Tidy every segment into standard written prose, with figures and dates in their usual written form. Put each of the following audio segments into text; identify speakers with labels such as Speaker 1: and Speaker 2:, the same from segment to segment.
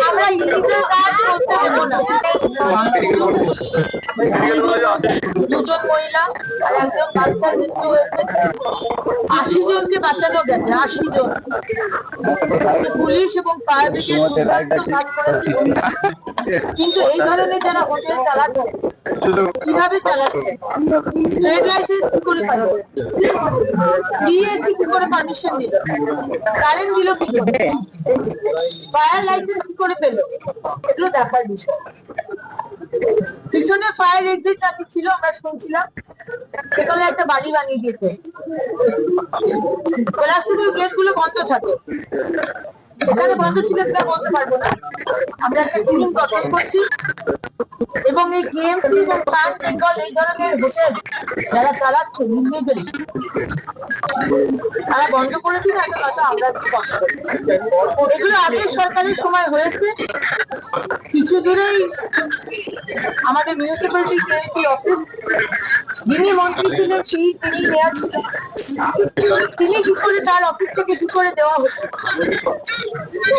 Speaker 1: আমরা ইলিগাল কাজ করতে দেবো না। দুজন মহিলা আর একজন বাচ্চার মৃত্যু হয়েছে, 80 জনকে বাঁচানো গেছে, 80 জন। পুলিশ এবং ফায়ার ব্রিগেড কাজ করেছে, কিন্তু এই ধরনের যারা হোটেল চালাচ্ছে কিভাবে চালাচ্ছে, ট্রেড লাইসেন্স কি করে পাচ্ছে, ডিএসি কি করে পারমিশন দিল, কারেন্ট দিল কি করে, ফায়ার লাইসেন্স কি করে পেল, এগুলো দেখার বিষয়। পিছনে ফায়ার এক্সিট নাকি ছিল, আমরা শুনছিলাম সেখানে একটা বাড়ি বানিয়ে দিয়েছে, ক্লাসরুমের গেট গুলো বন্ধ থাকে, এখানে বন্ধ ছিল তা বলতে পারবো না। আমরা একটা টিম গঠন করছি এবং এই কেএমসি এবং প্যান বেঙ্গল এই ধরনের হোটেল যারা চালাচ্ছে ইলিগালি, তারা বন্ধ করেছে না, একটা কথা আমরা এগুলো আগের সরকারের সময় হয়েছে। কিছু দূরেই আমাদের মিউনিসিপ্যালিটি কেএমসি অফিস, যিনি মন্ত্রী ছিলেন তিনি মেয়র ছিলেন, তিনি কি করে তার অফিস থেকে কি করে দেওয়া হতো,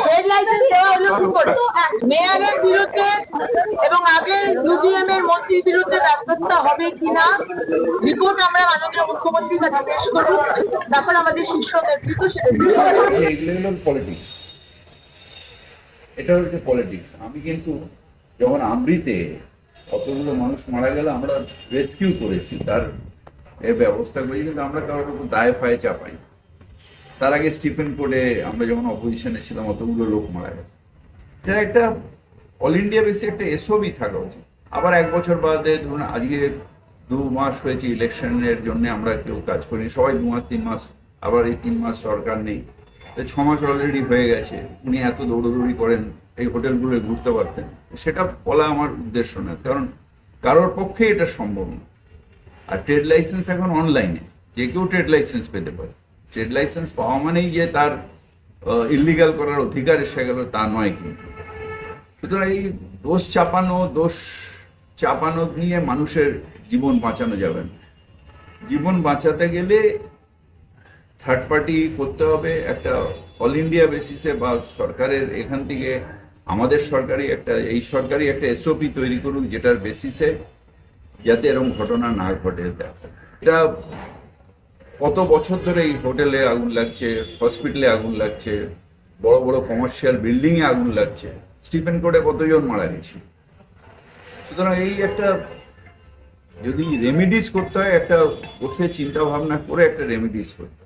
Speaker 1: ট্রেড লাইসেন্স দেওয়া হলো কি করে, মেয়রের বিরুদ্ধে এবং আগের ইউডিএম এর মন্ত্রীর বিরুদ্ধে ব্যবস্থা হবে কিনা রিপোর্ট আমরা মাননীয় মুখ্যমন্ত্রীর কাছে পেশ করব, তারপর আমাদের শীর্ষ নেতৃত্ব সেটা
Speaker 2: পলিটিক্স, এটা হচ্ছে পলিটিক্স। আমি কিন্তু যখন আমৃতে কতগুলো মানুষ মারা গেল আমরা রেস্কিউ করেছি, তার ব্যবস্থা করেছি, কিন্তু আমরা কারোর উপর দায় ফায়ে চাপাই। তার আগে স্টিফেন কোডে আমরা যখন অপোজিশনে ছিলাম অতগুলো লোক মারা গেছে। এটা একটা অল ইন্ডিয়া বেসে একটা এসওবি থাকা উচিত। আবার 1 বছর বাদে ধরুন আজকে 2 মাস হয়েছে ইলেকশনের জন্য আমরা কেউ কাজ করিনি, সবাই 2 মাস 3 মাস, আবার এই 3 মাস সরকার নেই, 6 মাস অলরেডি হয়ে গেছে। উনি এত দৌড়দৌড়ি করেন এই হোটেলগুলো ঘুরতে পারতেন, সেটা বলা আমার উদ্দেশ্য না, কারণ কারোর পক্ষে এটা সম্ভব না। আর ট্রেড লাইসেন্স এখন অনলাইনে যে কেউ ট্রেড লাইসেন্স পেতে পারে। ট্রেড লাইসেন্স পাওয়া মানেই যে তার ইলিগাল করার অধিকার এসে গেল তা নয়। কিন্তু সুতরাং এই দোষ চাপানো নিয়ে মানুষের জীবন বাঁচানো যাবে না। জীবন বাঁচাতে গেলে থার্ড পার্টি করতে হবে, একটা অল ইন্ডিয়া বেসিসে বা সরকারের এখান থেকে আমাদের এই সরকারি একটা এসওপি তৈরি করুক, যেটার বেসিসে যাতে এরকম ঘটনা না ঘটে। এটা কত বছর ধরে এই হোটেলে আগুন লাগছে, হসপিটালে আগুন লাগছে, বড় বড় কমার্শিয়াল বিল্ডিং এ আগুন লাগছে, স্টিফেন কোডে কতজন মারা গেছে। সুতরাং এই একটা যদি রেমিডিস করতে হয়, একটা বসে চিন্তা ভাবনা করে একটা রেমিডিস করতে হয়।